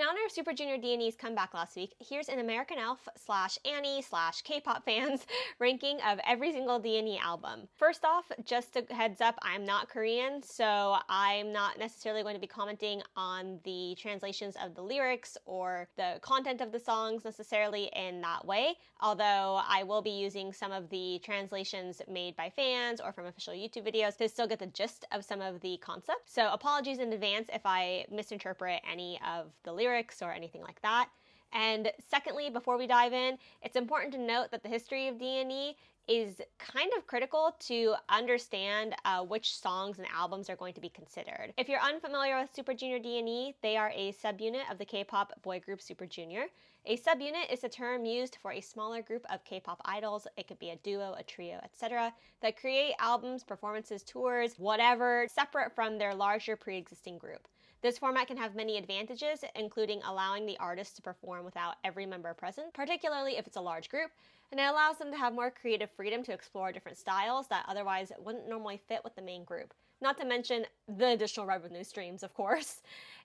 honor of Super Junior D&E's comeback last week, here's an American Elf / Annie / K-pop fans ranking of every single D&E album. First off, just a heads up, I'm not Korean, so I'm not necessarily going to be commenting on the translations of the lyrics or the content of the songs necessarily in that way, although I will be using some of the translations made by fans or from official YouTube videos to still get the gist of some of the concepts. So apologies in advance if I misinterpret any of the lyrics or anything like that. And secondly, before we dive in, it's important to note that the history of D&E is kind of critical to understand which songs and albums are going to be considered. If you're unfamiliar with Super Junior D&E, they are a subunit of the K-pop boy group Super Junior. A subunit is a term used for a smaller group of K-pop idols. It could be a duo, a trio, etc., that create albums, performances, tours, whatever, separate from their larger pre-existing group. This format can have many advantages, including allowing the artist to perform without every member present, particularly if it's a large group, and it allows them to have more creative freedom to explore different styles that otherwise wouldn't normally fit with the main group. Not to mention the additional revenue streams, of course.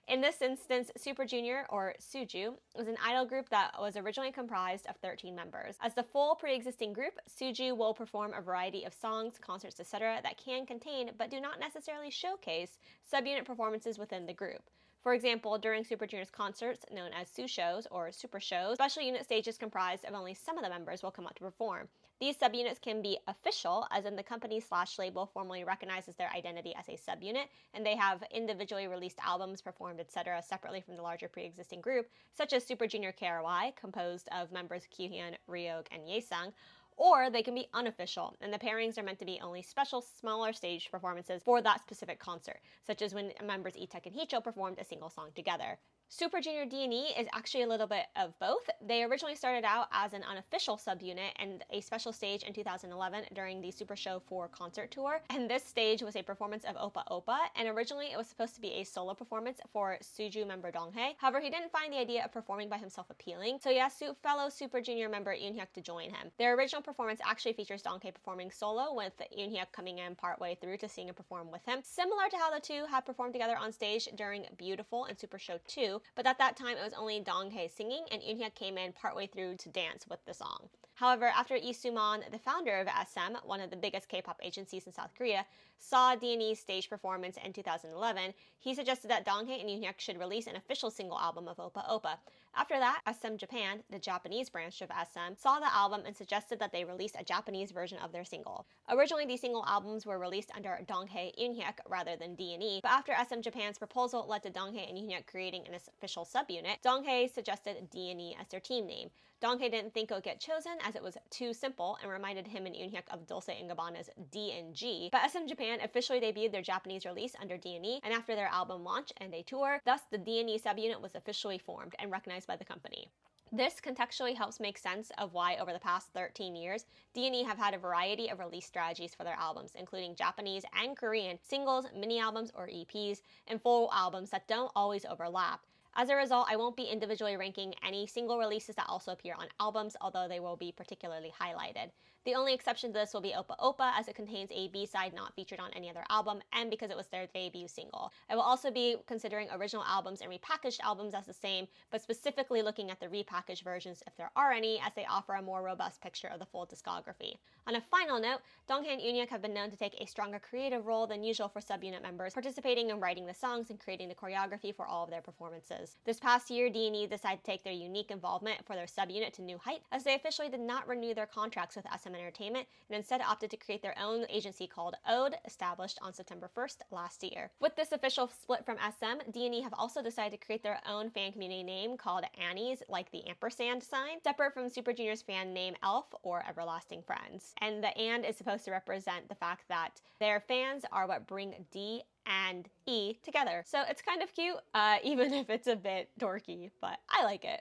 In this instance, Super Junior, or Suju, is an idol group that was originally comprised of 13 members. As the full pre-existing group, Suju will perform a variety of songs, concerts, etc. that can contain, but do not necessarily showcase, subunit performances within the group. For example, during Super Junior's concerts, known as Su-shows or Super Shows, special unit stages comprised of only some of the members will come out to perform. These subunits can be official, as in the company / label formally recognizes their identity as a subunit, and they have individually released albums, performed, etc. separately from the larger pre-existing group, such as Super Junior KRY, composed of members Kyuhyun, Ryuk, and Yaesang. Or they can be unofficial, and the pairings are meant to be only special, smaller stage performances for that specific concert, such as when members Itaek and Hicho performed a single song together. Super Junior D&E is actually a little bit of both. They originally started out as an unofficial subunit and a special stage in 2011 during the Super Show 4 concert tour, and this stage was a performance of Oppa Oppa, and originally it was supposed to be a solo performance for Suju member Donghae. However, he didn't find the idea of performing by himself appealing, so he asked fellow Super Junior member Eunhyuk to join him. Their original performance actually features Donghae performing solo, with Eunhyuk coming in partway through to sing and perform with him, similar to how the two had performed together on stage during Beautiful and Super Show 2, but at that time it was only Donghae singing, and Eunhyuk came in partway through to dance with the song. However, after Lee Soo-man, the founder of SM, one of the biggest K-pop agencies in South Korea, saw D&E's stage performance in 2011, he suggested that Donghae and Eunhyuk should release an official single album of Oppa Oppa. After that, SM Japan, the Japanese branch of SM, saw the album and suggested that they release a Japanese version of their single. Originally, these single albums were released under Donghae Eunhyuk rather than D&E, but after SM Japan's proposal led to Donghae and Eunhyuk creating an official subunit, Donghae suggested D&E as their team name. Donghae didn't think it would get chosen as it was too simple and reminded him and Eunhyuk of Dolce & Gabbana's D&G, but SM Japan officially debuted their Japanese release under D&E, and after their album launch and a tour, thus the D&E subunit was officially formed and recognized by the company. This contextually helps make sense of why over the past 13 years, D&E have had a variety of release strategies for their albums, including Japanese and Korean singles, mini-albums or EPs, and full albums that don't always overlap. As a result, I won't be individually ranking any single releases that also appear on albums, although they will be particularly highlighted. The only exception to this will be Oppa Oppa, as it contains a B-side not featured on any other album, and because it was their debut single. I will also be considering original albums and repackaged albums as the same, but specifically looking at the repackaged versions if there are any, as they offer a more robust picture of the full discography. On a final note, Donghae and Eunhyuk have been known to take a stronger creative role than usual for subunit members, participating in writing the songs and creating the choreography for all of their performances. This past year, D&E decided to take their unique involvement for their subunit to new heights, as they officially did not renew their contracts with SM Entertainment and instead opted to create their own agency called Ode, established on September 1st last year. With this official split from SM, D&E have also decided to create their own fan community name called Annies, like the ampersand sign, separate from Super Junior's fan name Elf or Everlasting Friends. And the and is supposed to represent the fact that their fans are what bring D and E together. So it's kind of cute, even if it's a bit dorky, but I like it.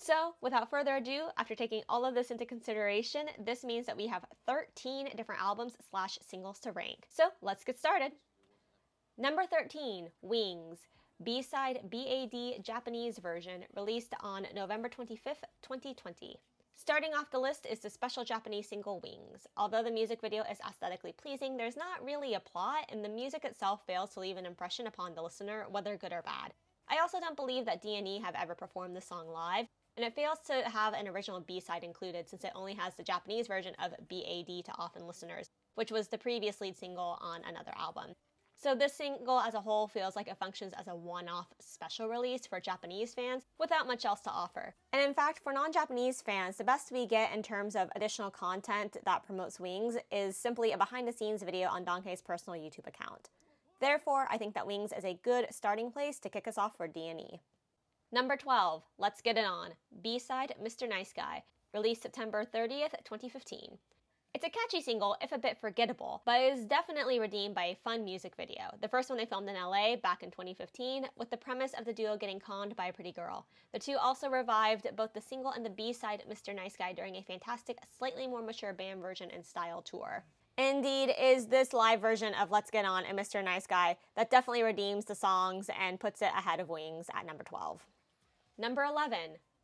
So, without further ado, after taking all of this into consideration, this means that we have 13 different albums / singles to rank. So, let's get started. Number 13, Wings, B-side BAD Japanese version, released on November 25th, 2020. Starting off the list is the special Japanese single Wings. Although the music video is aesthetically pleasing, there's not really a plot, and the music itself fails to leave an impression upon the listener, whether good or bad. I also don't believe that D&E have ever performed this song live, and it fails to have an original B-side included since it only has the Japanese version of BAD to Often Listeners, which was the previous lead single on another album. So this single as a whole feels like it functions as a one-off special release for Japanese fans without much else to offer. And in fact, for non-Japanese fans, the best we get in terms of additional content that promotes Wings is simply a behind-the-scenes video on Donghae's personal YouTube account. Therefore, I think that Wings is a good starting place to kick us off for D&E. Number 12, Let's Get It On, B-side Mr. Nice Guy, released September 30th, 2015. It's a catchy single, if a bit forgettable, but it is definitely redeemed by a fun music video. The first one they filmed in LA back in 2015, with the premise of the duo getting conned by a pretty girl. The two also revived both the single and the B-side Mr. Nice Guy during a fantastic, slightly more mature band version and style tour. Indeed, is this live version of Let's Get On and Mr. Nice Guy that definitely redeems the songs and puts it ahead of Wings at number 12. Number 11,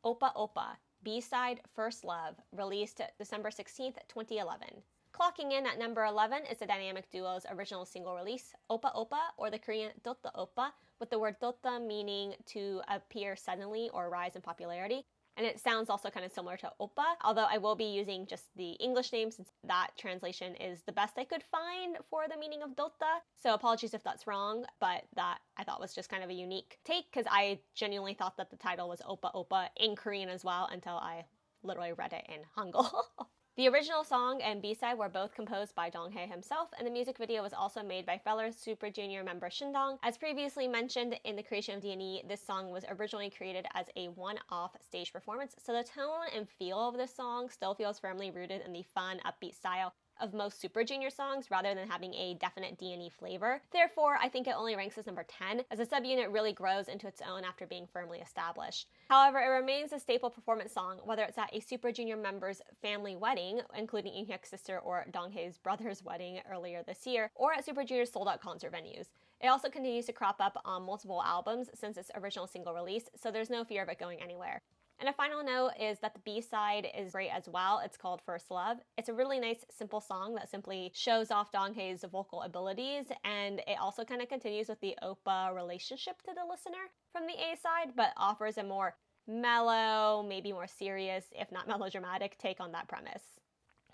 Oppa Oppa, B-side First Love, released December 16th, 2011. Clocking in at number 11 is the dynamic duo's original single release, Oppa Oppa, or the Korean Dotta Oppa, with the word Dotta meaning to appear suddenly or rise in popularity. And it sounds also kind of similar to Oppa, although I will be using just the English name since that translation is the best I could find for the meaning of Dotta. So apologies if that's wrong, but that I thought was just kind of a unique take because I genuinely thought that the title was Oppa Oppa in Korean as well until I literally read it in Hangul. The original song and B-side were both composed by Donghae himself, and the music video was also made by fellow Super Junior member Shindong. As previously mentioned in the creation of D&E, this song was originally created as a one-off stage performance, so the tone and feel of this song still feels firmly rooted in the fun, upbeat style of most Super Junior songs rather than having a definite D&E flavor. Therefore, I think it only ranks as number 10, as the subunit really grows into its own after being firmly established. However, it remains a staple performance song, whether it's at a Super Junior member's family wedding, including Eunhyuk's sister or Donghae's brother's wedding earlier this year, or at Super Junior's sold-out concert venues. It also continues to crop up on multiple albums since its original single release, so there's no fear of it going anywhere. And a final note is that the B-side is great as well. It's called First Love. It's a really nice, simple song that simply shows off Donghae's vocal abilities, and it also kind of continues with the Oppa relationship to the listener from the A-side, but offers a more mellow, maybe more serious, if not melodramatic, take on that premise.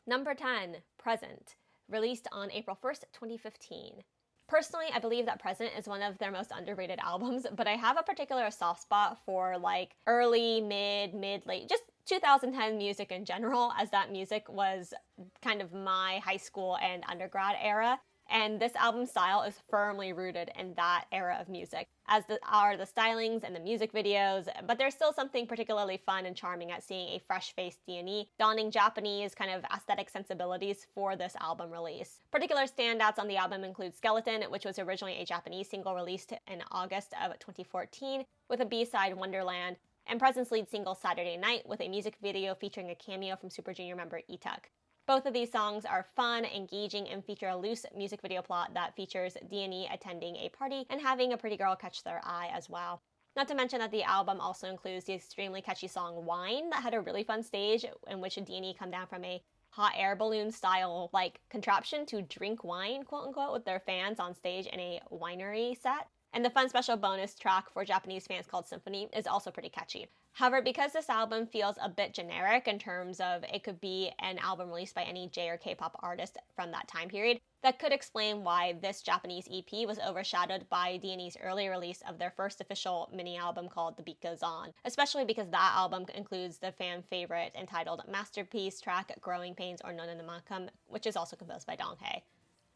Number 10, Present, released on April 1st, 2015. Personally, I believe that Present is one of their most underrated albums, but I have a particular soft spot for like early, late, just 2010 music in general, as that music was kind of my high school and undergrad era. And this album style is firmly rooted in that era of music, as are the stylings and the music videos, but there's still something particularly fun and charming at seeing a fresh-faced D&E donning Japanese kind of aesthetic sensibilities for this album release. Particular standouts on the album include Skeleton, which was originally a Japanese single released in August of 2014, with a B-side Wonderland, and Present's lead single Saturday Night, with a music video featuring a cameo from Super Junior member Itak. Both of these songs are fun, engaging, and feature a loose music video plot that features D&E attending a party and having a pretty girl catch their eye as well. Not to mention that the album also includes the extremely catchy song Wine that had a really fun stage in which D&E come down from a hot air balloon style like contraption to drink wine, quote unquote, with their fans on stage in a winery set. And the fun special bonus track for Japanese fans called Symphony is also pretty catchy. However, because this album feels a bit generic in terms of it could be an album released by any J or K-pop artist from that time period, that could explain why this Japanese EP was overshadowed by D&E's early release of their first official mini-album called The Beat Goes On, especially because that album includes the fan favorite entitled Masterpiece track Growing Pains or Nonanamakam, which is also composed by Donghae.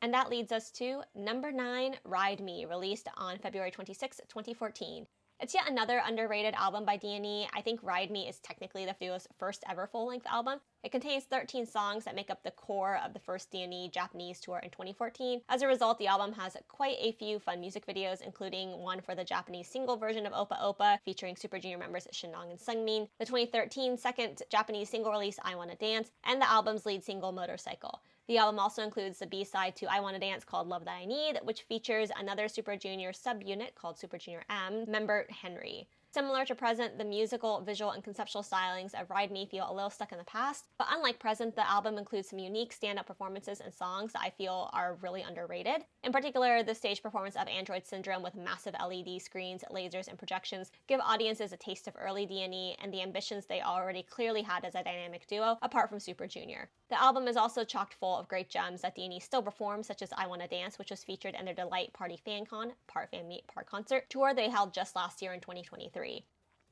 And that leads us to number 9, Ride Me, released on February 26, 2014. It's yet another underrated album by D&E. I think Ride Me is technically the duo's first ever full-length album. It contains 13 songs that make up the core of the first D&E Japanese tour in 2014. As a result, the album has quite a few fun music videos, including one for the Japanese single version of Oppa Oppa, featuring Super Junior members Shindong and Seungmin, the 2013 second Japanese single release I Wanna Dance, and the album's lead single Motorcycle. The album also includes the B-side to I Wanna Dance called Love That I Need, which features another Super Junior subunit called Super Junior M member Henry. Similar to Present, the musical, visual, and conceptual stylings of Ride Me feel a little stuck in the past, but unlike Present, the album includes some unique stand-up performances and songs that I feel are really underrated. In particular, the stage performance of Android Syndrome with massive LED screens, lasers, and projections give audiences a taste of early D&E and the ambitions they already clearly had as a dynamic duo, apart from Super Junior. The album is also chocked full of great gems that D&E still performs, such as I Wanna Dance, which was featured in their Delight Party FanCon, part fan meet, part concert, tour they held just last year in 2023.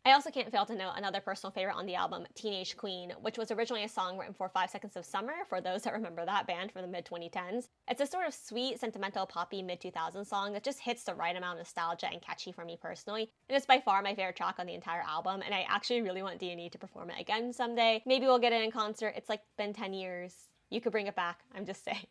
I also can't fail to note another personal favorite on the album, Teenage Queen, which was originally a song written for 5 Seconds of Summer, for those that remember that band from the mid-2010s. It's a sort of sweet, sentimental, poppy mid-2000s song that just hits the right amount of nostalgia and catchy for me personally, and it's by far my favorite track on the entire album, and I actually really want D&E to perform it again someday. Maybe we'll get it in concert. It's like been 10 years. You could bring it back, I'm just saying.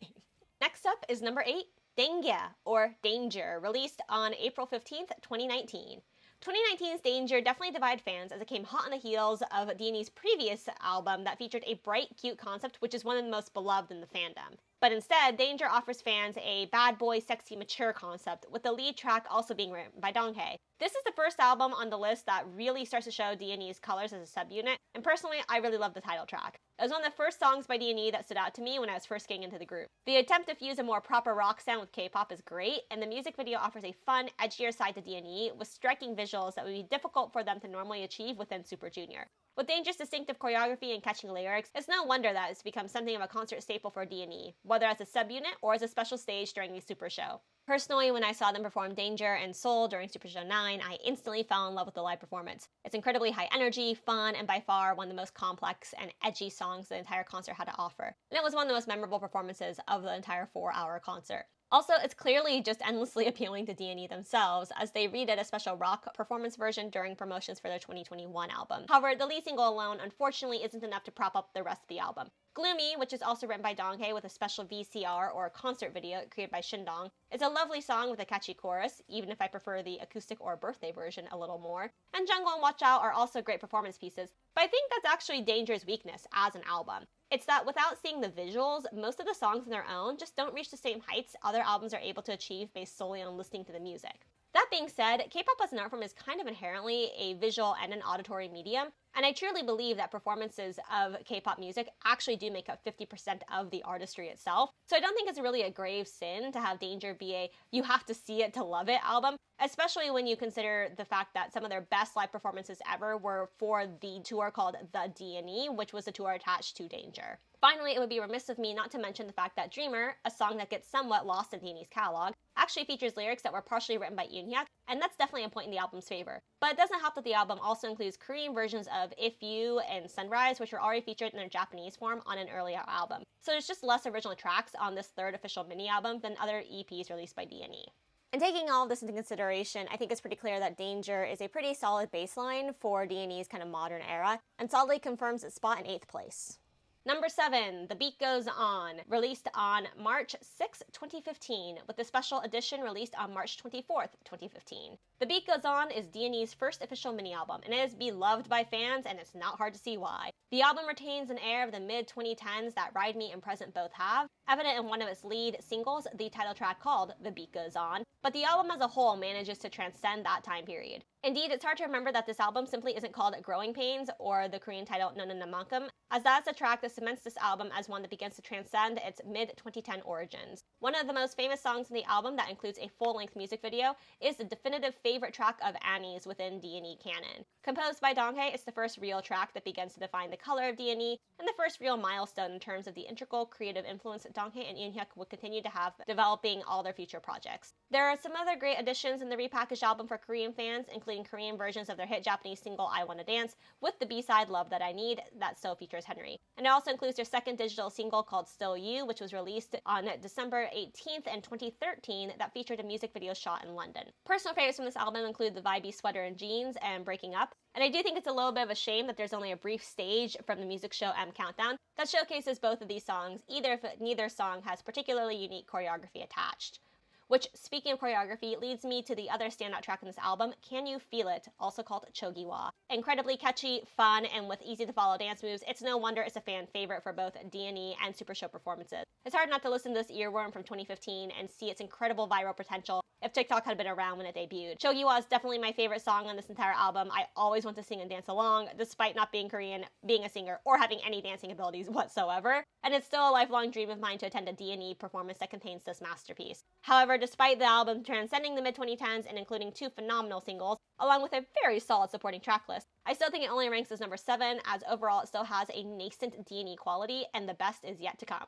Next up is number 8, Danger, or Danger, released on April 15th, 2019. 2019's Danger definitely divided fans as it came hot on the heels of D&E's previous album that featured a bright, cute concept which is one of the most beloved in the fandom. But instead, Danger offers fans a bad boy, sexy, mature concept, with the lead track also being written by Donghae. This is the first album on the list that really starts to show D&E's colors as a subunit, and personally, I really love the title track. It was one of the first songs by D&E that stood out to me when I was first getting into the group. The attempt to fuse a more proper rock sound with K-pop is great, and the music video offers a fun, edgier side to D&E with striking visuals that would be difficult for them to normally achieve within Super Junior. With Danger's distinctive choreography and catching lyrics, it's no wonder that it's become something of a concert staple for D&E, whether as a subunit or as a special stage during the Super Show. Personally, when I saw them perform Danger and Soul during Super Show 9, I instantly fell in love with the live performance. It's incredibly high energy, fun, and by far one of the most complex and edgy songs the entire concert had to offer. And it was one of the most memorable performances of the entire 4-hour concert. Also, it's clearly just endlessly appealing to D&E themselves, as they redid a special rock performance version during promotions for their 2021 album. However, the lead single alone unfortunately isn't enough to prop up the rest of the album. Gloomy, which is also written by Donghae with a special VCR or concert video created by Shindong, is a lovely song with a catchy chorus, even if I prefer the acoustic or birthday version a little more. And Jungle and Watch Out are also great performance pieces, but I think that's actually Danger's weakness as an album. It's that without seeing the visuals, most of the songs on their own just don't reach the same heights other albums are able to achieve based solely on listening to the music. That being said, K-pop as an art form is kind of inherently a visual and an auditory medium, and I truly believe that performances of K-pop music actually do make up 50% of the artistry itself. So I don't think it's really a grave sin to have Danger be a you have to see it to love it album, especially when you consider the fact that some of their best live performances ever were for the tour called The D&E, which was the tour attached to Danger. Finally, it would be remiss of me not to mention the fact that Dreamer, a song that gets somewhat lost in D&E's catalog, actually features lyrics that were partially written by Yoonhyuk, and that's definitely a point in the album's favor. But it doesn't help that the album also includes Korean versions of If You and Sunrise, which were already featured in their Japanese form on an earlier album. So there's just less original tracks on this third official mini-album than other EPs released by D&E. And taking all of this into consideration, I think it's pretty clear that Danger is a pretty solid baseline for D&E's kind of modern era, and solidly confirms its spot in 8th place. Number 7, The Beat Goes On, released on March 6, 2015, with a special edition released on March 24th, 2015. The Beat Goes On is D&E's first official mini-album, and it is beloved by fans, and it's not hard to see why. The album retains an air of the mid-2010s that Ride Me and Present both have, evident in one of its lead singles, the title track called The Beat Goes On, but the album as a whole manages to transcend that time period. Indeed, it's hard to remember that this album simply isn't called Growing Pains or the Korean title No No No Mankum, as that's a track that cements this album as one that begins to transcend its mid-2010 origins. One of the most famous songs in the album that includes a full-length music video is the definitive favorite track of Annie's within D&E canon. Composed by Donghae, it's the first real track that begins to define the color of D&E, and the first real milestone in terms of the integral creative influence that Donghae and Yoonhyuk would continue to have developing all their future projects. There are some other great additions in the repackaged album for Korean fans, including Korean versions of their hit Japanese single I Wanna Dance, with the B-side Love That I Need, that still features Henry. And it also includes their second digital single called Still You, which was released on December 18th in 2013 that featured a music video shot in London. Personal favorites from this album include the vibey Sweater and Jeans and Breaking Up, and I do think it's a little bit of a shame that there's only a brief stage from the music show M Countdown that showcases both of these songs, either if neither song has particularly unique choreography attached. Which, speaking of choreography, leads me to the other standout track in this album, Can You Feel It, also called Chogiwa. Incredibly catchy, fun, and with easy-to-follow dance moves, it's no wonder it's a fan favorite for both D&E and Super Show performances. It's hard not to listen to this earworm from 2015 and see its incredible viral potential if TikTok had been around when it debuted. Chogiwa is definitely my favorite song on this entire album. I always want to sing and dance along, despite not being Korean, being a singer, or having any dancing abilities whatsoever. And it's still a lifelong dream of mine to attend a D&E performance that contains this masterpiece. However, despite the album transcending the mid-2010s and including 2 phenomenal singles, along with a very solid supporting track list, I still think it only ranks as number 7, as overall it still has a nascent D&E quality, and the best is yet to come.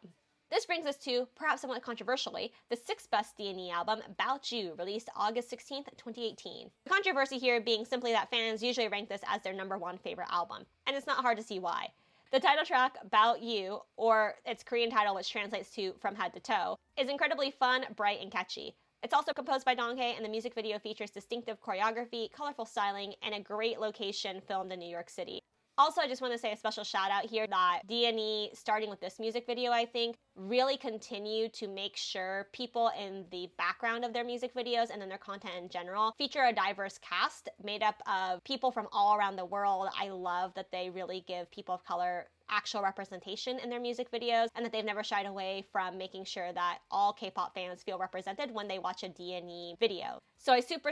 This brings us to, perhaps somewhat controversially, the 6th best D&E album, About You, released August 16th, 2018. The controversy here being simply that fans usually rank this as their number 1 favorite album, and it's not hard to see why. The title track, About You, or its Korean title which translates to From Head to Toe, is incredibly fun, bright, and catchy. It's also composed by Donghae, and the music video features distinctive choreography, colorful styling, and a great location filmed in New York City. Also, I just want to say a special shout out here that D&E, starting with this music video, I think, really continue to make sure people in the background of their music videos and then their content in general feature a diverse cast made up of people from all around the world. I love that they really give people of color actual representation in their music videos, and that they've never shied away from making sure that all K-pop fans feel represented when they watch a D&E video. So I super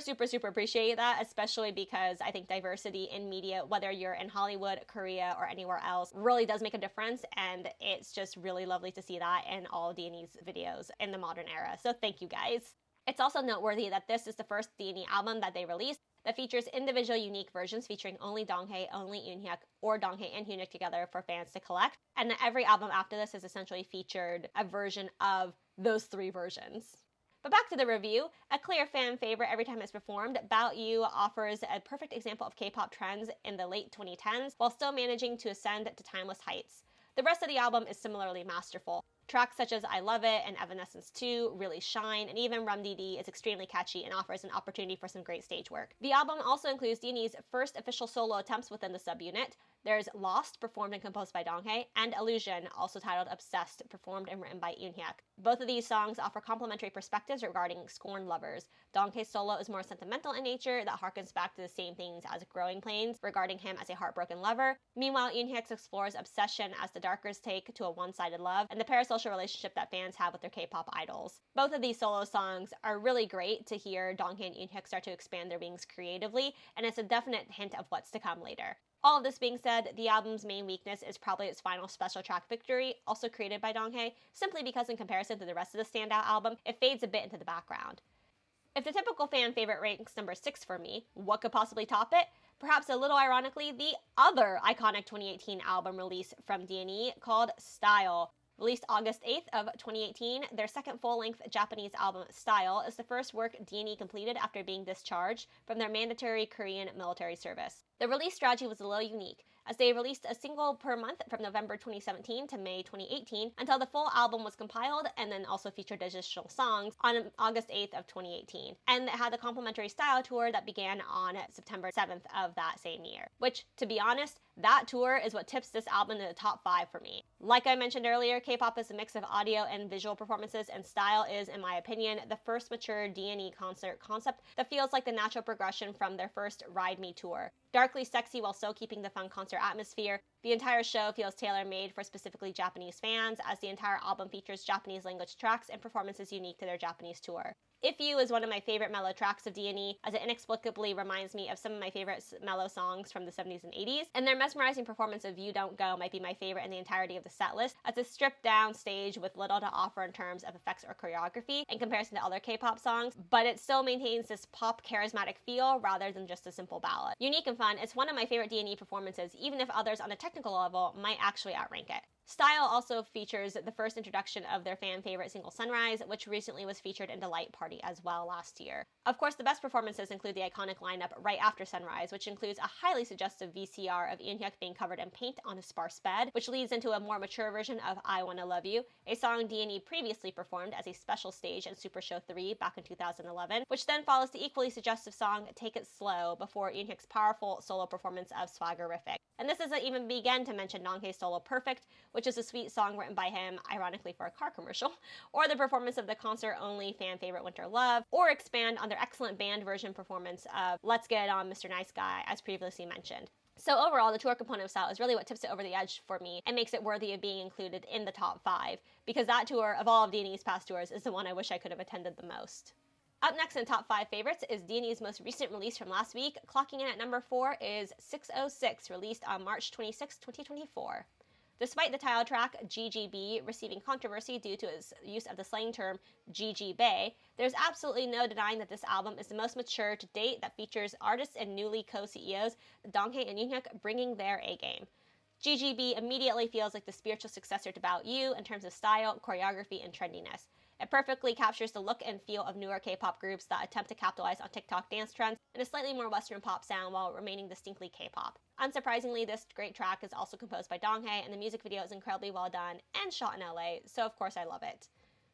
appreciate that, especially because I think diversity in media, whether you're in Hollywood, Korea, or anywhere else, really does make a difference, and it's just really lovely to see that in all D&E's videos in the modern era. So thank you guys. It's also noteworthy that this is the first D&E album that they released that features individual unique versions featuring only Donghae, only Eunhyuk, or Donghae and Hyunhyuk together for fans to collect. And every album after this has essentially featured a version of those 3 versions. But back to the review, a clear fan favorite every time it's performed, About You offers a perfect example of K-pop trends in the late 2010s while still managing to ascend to timeless heights. The rest of the album is similarly masterful. Tracks such as I Love It and Evanescence 2 really shine, and even Rum DD is extremely catchy and offers an opportunity for some great stage work. The album also includes D&E's first official solo attempts within the subunit. There's Lost, performed and composed by Donghae, and Illusion, also titled Obsessed, performed and written by Eunhyuk. Both of these songs offer complementary perspectives regarding scorned lovers. Donghae's solo is more sentimental in nature that harkens back to the same things as Growing Pains, regarding him as a heartbroken lover. Meanwhile, Eunhyuk explores obsession as the darker take to a one-sided love, and the parasocial relationship that fans have with their K-pop idols. Both of these solo songs are really great to hear Donghae and Eunhyuk start to expand their wings creatively, and it's a definite hint of what's to come later. All of this being said, the album's main weakness is probably its final special track Victory, also created by Donghae, simply because in comparison to the rest of the standout album, it fades a bit into the background. If the typical fan favorite ranks number 6 for me, what could possibly top it? Perhaps a little ironically, the other iconic 2018 album release from D&E called Style. Released August 8th of 2018, their second full-length Japanese album, Style, is the first work D&E completed after being discharged from their mandatory Korean military service. The release strategy was a little unique, as they released a single per month from November 2017 to May 2018 until the full album was compiled and then also featured additional songs on August 8th of 2018. And it had the complimentary Style tour that began on September 7th of that same year, which, to be honest, that tour is what tips this album into the top 5 for me. Like I mentioned earlier, K-pop is a mix of audio and visual performances, and Style is, in my opinion, the first mature D&E concert concept that feels like the natural progression from their first Ride Me tour. Darkly sexy while still keeping the fun concert atmosphere, the entire show feels tailor-made for specifically Japanese fans, as the entire album features Japanese language tracks and performances unique to their Japanese tour. If You is one of my favorite mellow tracks of D&E, as it inexplicably reminds me of some of my favorite mellow songs from the 70s and 80s, and their mesmerizing performance of You Don't Go might be my favorite in the entirety of the set list, as a stripped-down stage with little to offer in terms of effects or choreography in comparison to other K-pop songs, but it still maintains this pop charismatic feel rather than just a simple ballad. Unique and fun, it's one of my favorite D&E performances, even if others on a technical level might actually outrank it. Style also features the first introduction of their fan favorite single Sunrise, which recently was featured in Delight Party as well last year. Of course, the best performances include the iconic lineup right after Sunrise, which includes a highly suggestive VCR of Eunhyuk being covered in paint on a sparse bed, which leads into a more mature version of I Wanna Love You, a song D&E previously performed as a special stage in Super Show 3 back in 2011, which then follows the equally suggestive song Take It Slow before Eunhyuk's powerful solo performance of Swaggerific. And this doesn't even begin to mention Donghae's solo Perfect, which is a sweet song written by him, ironically for a car commercial, or the performance of the concert-only fan favorite Winter Love, or expand on their excellent band version performance of Let's Get It On Mr. Nice Guy, as previously mentioned. So overall, the tour component of Style is really what tips it over the edge for me and makes it worthy of being included in the top 5, because that tour, of all of D&E's past tours, is the one I wish I could have attended the most. Up next in top 5 favorites is D&E's most recent release from last week. Clocking in at number 4 is 606, released on March 26, 2024. Despite the title track, GGB, receiving controversy due to its use of the slang term GG there's absolutely no denying that this album is the most mature to date that features artists and newly co-CEOs, Donghae and Yoonhyuk, bringing their A-game. GGB immediately feels like the spiritual successor to About You in terms of style, choreography, and trendiness. It perfectly captures the look and feel of newer K-pop groups that attempt to capitalize on TikTok dance trends in a slightly more Western pop sound while remaining distinctly K-pop. Unsurprisingly, this great track is also composed by Donghae, and the music video is incredibly well done and shot in LA, so of course I love it.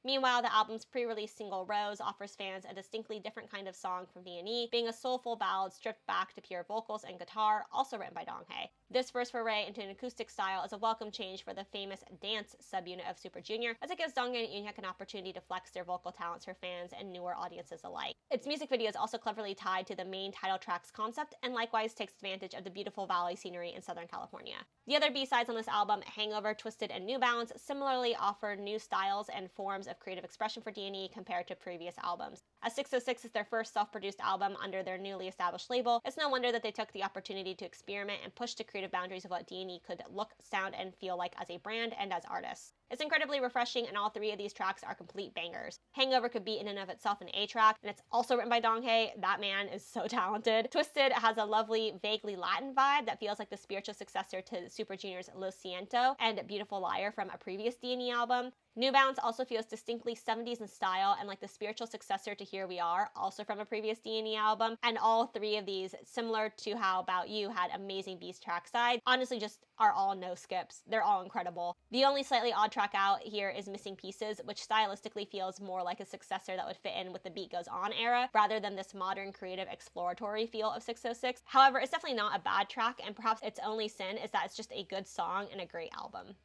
Meanwhile, the album's pre-release single Rose offers fans a distinctly different kind of song from D&E, being a soulful ballad stripped back to pure vocals and guitar, also written by Donghae. This first foray into an acoustic style is a welcome change for the famous dance subunit of Super Junior, as it gives Donghae and Yoonhyuk an opportunity to flex their vocal talents for fans and newer audiences alike. Its music video is also cleverly tied to the main title track's concept, and likewise takes advantage of the beautiful valley scenery in Southern California. The other B-sides on this album, Hangover, Twisted, and New Balance, similarly offer new styles and forms of creative expression for D&E compared to previous albums. As 606 is their first self-produced album under their newly established label, it's no wonder that they took the opportunity to experiment and push the creative boundaries of what D&E could look, sound, and feel like as a brand and as artists. It's incredibly refreshing, and all 3 of these tracks are complete bangers. Hangover could be in and of itself an A-track, and it's also written by Donghae. That man is so talented. Twisted has a lovely, vaguely Latin vibe that feels like the spiritual successor to Super Junior's Lo Siento and Beautiful Liar from a previous D&E album. New Balance also feels distinctly 70s in style and like the spiritual successor to Here We Are, also from a previous D&E album, and all 3 of these, similar to how About You had amazing Beast track sides, honestly just are all no skips. They're all incredible. The only slightly odd track out here is Missing Pieces, which stylistically feels more like a successor that would fit in with the Beat Goes On era, rather than this modern creative exploratory feel of 606. However, it's definitely not a bad track, and perhaps its only sin is that it's just a good song and a great album.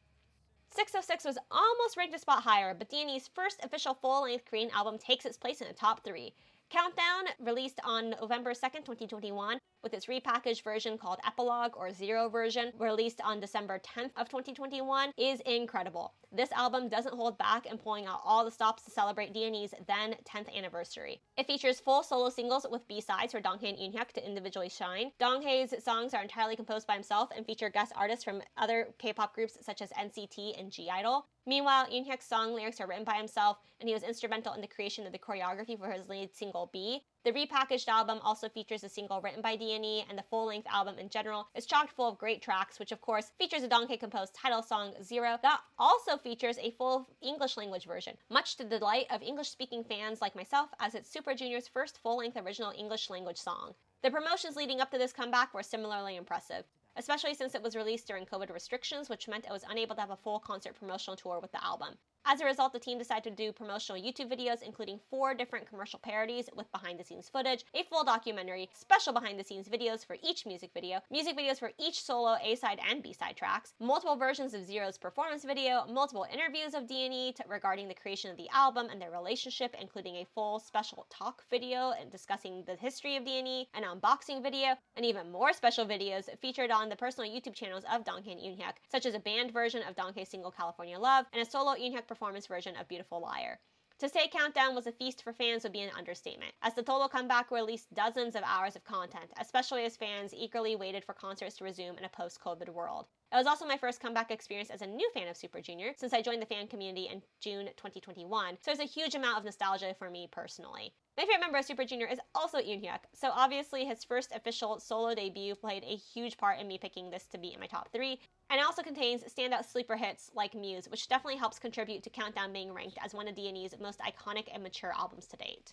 606 was almost ranked a spot higher, but D&E's first official full-length Korean album takes its place in the top 3. Countdown, released on November 2nd, 2021, with its repackaged version called Epilogue or Zero version, released on December 10th of 2021, is incredible. This album doesn't hold back in pulling out all the stops to celebrate D&E's then 10th anniversary. It features full solo singles with B-sides for Donghae and Yoonhyuk to individually shine. Donghae's songs are entirely composed by himself and feature guest artists from other K-pop groups such as NCT and G-Idol. Meanwhile, Yoonhyuk's song lyrics are written by himself, and he was instrumental in the creation of the choreography for his lead single B. The repackaged album also features a single written by D&E, and the full-length album in general is chock full of great tracks, which of course features a Donghae-composed title song, Zero, that also features a full English language version, much to the delight of English-speaking fans like myself, as it's Super Junior's first full-length original English language song. The promotions leading up to this comeback were similarly impressive, especially since it was released during COVID restrictions, which meant it was unable to have a full concert promotional tour with the album. As a result, the team decided to do promotional YouTube videos, including 4 different commercial parodies with behind-the-scenes footage, a full documentary, special behind-the-scenes videos for each music videos for each solo A-side and B-side tracks, multiple versions of Zero's performance video, multiple interviews of D&E regarding the creation of the album and their relationship, including a full special talk video and discussing the history of D&E, an unboxing video, and even more special videos featured on the personal YouTube channels of Donghae and Yoonhyuk, such as a band version of Donghae's single California Love and a solo Yoonhyuk performance version of Beautiful Liar. To say Countdown was a feast for fans would be an understatement, as the total comeback released dozens of hours of content, especially as fans eagerly waited for concerts to resume in a post-COVID world. It was also my first comeback experience as a new fan of Super Junior, since I joined the fan community in June 2021, so there's a huge amount of nostalgia for me personally. My favorite member of Super Junior is also Yoonhyuk, so obviously his first official solo debut played a huge part in me picking this to be in my top 3, and it also contains standout sleeper hits like Muse, which definitely helps contribute to Countdown being ranked as one of D&E's most iconic and mature albums to date.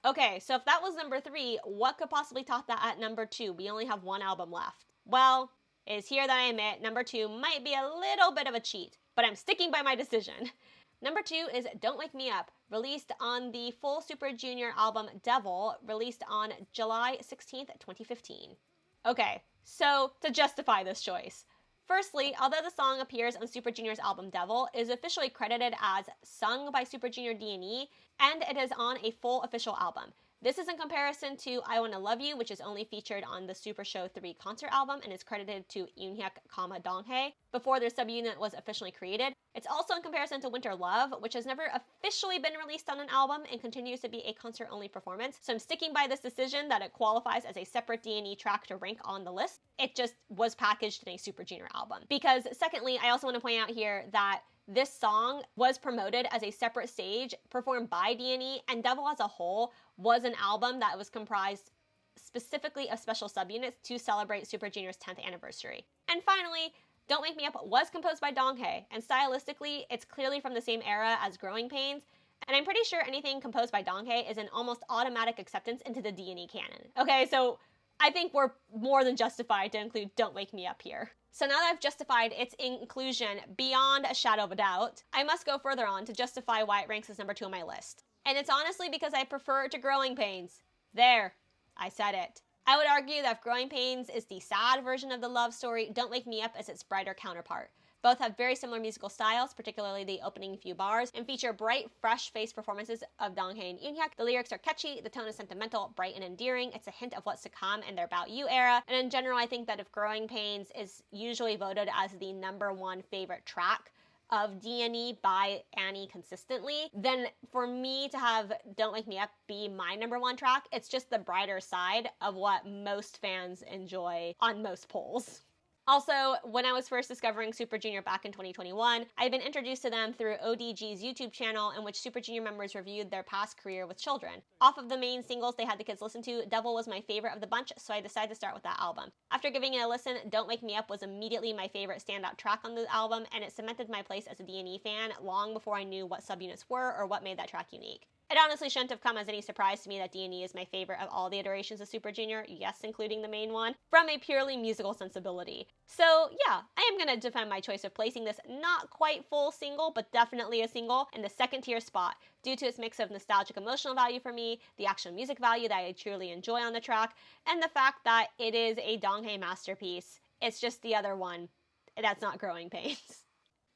Okay, so if that was number 3, what could possibly top that at number 2? We only have 1 album left. Well, it is here that I admit number 2 might be a little bit of a cheat, but I'm sticking by my decision. Number 2 is Don't Wake Me Up, released on the full Super Junior album Devil, released on July 16th, 2015. Okay, so to justify this choice. Firstly, although the song appears on Super Junior's album Devil, it is officially credited as sung by Super Junior D&E, and it is on a full official album. This is in comparison to I Wanna Love You, which is only featured on the Super Show 3 concert album and is credited to Eunhyuk, Donghae before their subunit was officially created. It's also in comparison to Winter Love, which has never officially been released on an album and continues to be a concert-only performance. So I'm sticking by this decision that it qualifies as a separate D&E track to rank on the list. It just was packaged in a Super Junior album. Because secondly, I also want to point out here that this song was promoted as a separate stage performed by D&E, and Devil as a Whole was an album that was comprised specifically of special subunits to celebrate Super Junior's 10th anniversary. And finally, Don't Wake Me Up was composed by Donghae, and stylistically, it's clearly from the same era as Growing Pains, and I'm pretty sure anything composed by Donghae is an almost automatic acceptance into the D&E canon. Okay, so I think we're more than justified to include Don't Wake Me Up here. So now that I've justified its inclusion beyond a shadow of a doubt, I must go further on to justify why it ranks as number 2 on my list. And it's honestly because I prefer it to Growing Pains. There, I said it. I would argue that if Growing Pains is the sad version of the love story, Don't Wake Me Up is its brighter counterpart. Both have very similar musical styles, particularly the opening few bars, and feature bright, fresh-faced performances of Donghae and Eunhyuk. The lyrics are catchy, the tone is sentimental, bright and endearing. It's a hint of what's to come in their About You era. And in general, I think that if Growing Pains is usually voted as the number 1 favorite track of D&E by Annie consistently, then for me to have Don't Wake Me Up be my number 1 track, it's just the brighter side of what most fans enjoy on most polls. Also, when I was first discovering Super Junior back in 2021, I had been introduced to them through ODG's YouTube channel, in which Super Junior members reviewed their past career with children. Off of the main singles they had the kids listen to, Devil was my favorite of the bunch, so I decided to start with that album. After giving it a listen, Don't Wake Me Up was immediately my favorite standout track on the album, and it cemented my place as a D&E fan long before I knew what subunits were or what made that track unique. It honestly shouldn't have come as any surprise to me that D&E is my favorite of all the iterations of Super Junior, yes, including the main one, from a purely musical sensibility. So yeah, I am going to defend my choice of placing this not quite full single, but definitely a single, in the second tier spot, due to its mix of nostalgic emotional value for me, the actual music value that I truly enjoy on the track, and the fact that it is a Donghae masterpiece. It's just the other one that's not Growing Pains.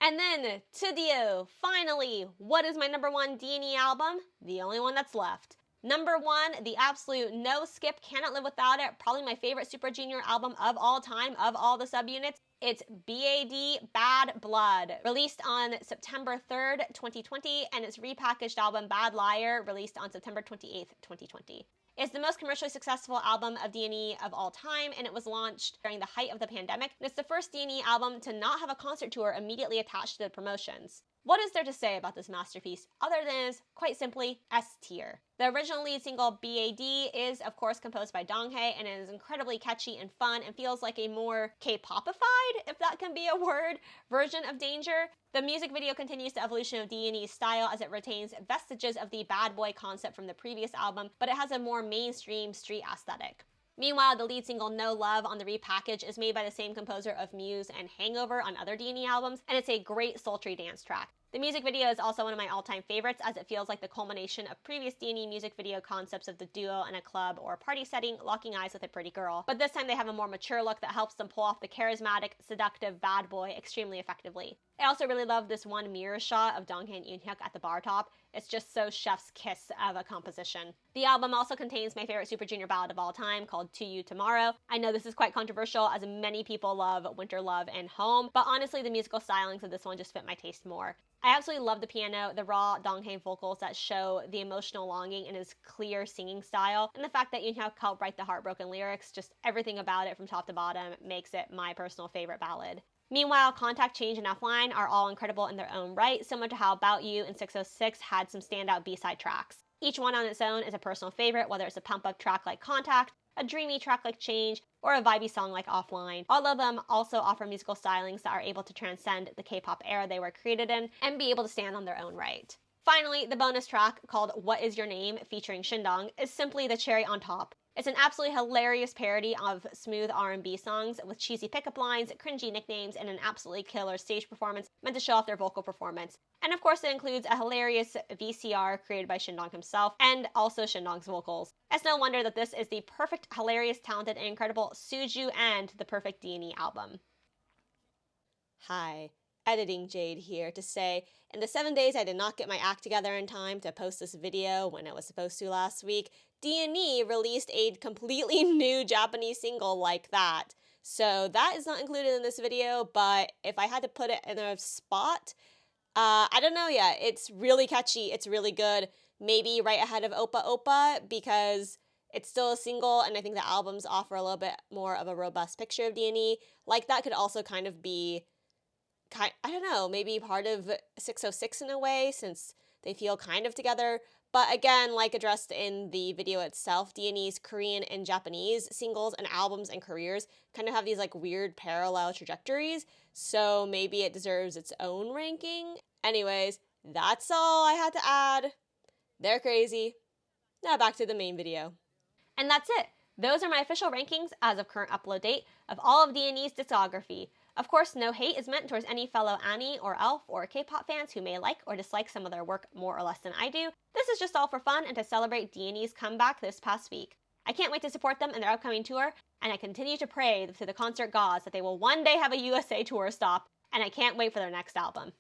And then, to Dio, finally, what is my number 1 D&E album? The only one that's left. Number 1, the absolute no skip, cannot live without it, probably my favorite Super Junior album of all time, of all the subunits. It's BAD Bad Blood, released on September 3rd, 2020, and its repackaged album Bad Liar, released on September 28th, 2020. It's the most commercially successful album of D&E of all time, and it was launched during the height of the pandemic. And it's the first D&E album to not have a concert tour immediately attached to the promotions. What is there to say about this masterpiece other than it's quite simply S tier? The original lead single BAD is, of course, composed by Donghae, and it is incredibly catchy and fun and feels like a more K-popified, if that can be a word, version of Danger. The music video continues the evolution of D&E's style as it retains vestiges of the bad boy concept from the previous album, but it has a more mainstream street aesthetic. Meanwhile, the lead single No Love on the repackage is made by the same composer of Muse and Hangover on other D&E albums, and it's a great sultry dance track. The music video is also one of my all-time favorites, as it feels like the culmination of previous D&E music video concepts of the duo in a club or party setting locking eyes with a pretty girl. But this time they have a more mature look that helps them pull off the charismatic, seductive bad boy extremely effectively. I also really love this one mirror shot of Donghae and Eunhyuk at the bar top. It's just so chef's kiss of a composition. The album also contains my favorite Super Junior ballad of all time, called To You Tomorrow. I know this is quite controversial, as many people love Winter Love and Home, but honestly the musical stylings of this one just fit my taste more. I absolutely love the piano, the raw Donghae vocals that show the emotional longing in his clear singing style, and the fact that Eunhyuk helped write the heartbroken lyrics, just everything about it from top to bottom makes it my personal favorite ballad. Meanwhile, Contact, Change, and Offline are all incredible in their own right, similar to how About You and 606 had some standout B-side tracks. Each one on its own is a personal favorite, whether it's a pump-up track like Contact, a dreamy track like Change, or a vibey song like Offline. All of them also offer musical stylings that are able to transcend the K-pop era they were created in and be able to stand on their own right. Finally, the bonus track, called What Is Your Name, featuring Shindong, is simply the cherry on top. It's an absolutely hilarious parody of smooth R&B songs with cheesy pickup lines, cringy nicknames, and an absolutely killer stage performance meant to show off their vocal performance. And of course it includes a hilarious VCR created by Shindong himself, and also Shindong's vocals. It's no wonder that this is the perfect, hilarious, talented, and incredible Suju and the perfect D&E album. Hi. editing Jade here to say, in the 7 days I did not get my act together in time to post this video when it was supposed to last week, D&E released a completely new Japanese single like that. So that is not included in this video, but if I had to put it in a spot, I don't know yet. It's really catchy. It's really good. Maybe right ahead of Opa Opa because it's still a single, and I think the albums offer a little bit more of a robust picture of D&E. Like that could also kind of be, I don't know, maybe part of 606 in a way, since they feel kind of together. But again, like addressed in the video itself, D&E's Korean and Japanese singles and albums and careers kind of have these like weird parallel trajectories, so maybe it deserves its own ranking. Anyways, that's all I had to add. They're crazy. Now back to the main video. And that's it. Those are my official rankings as of current upload date of all of D&E's discography. Of course, no hate is meant towards any fellow Annie or Elf or K-pop fans who may like or dislike some of their work more or less than I do. This is just all for fun and to celebrate D&E's comeback this past week. I can't wait to support them in their upcoming tour, and I continue to pray to the concert gods that they will one day have a USA tour stop, and I can't wait for their next album.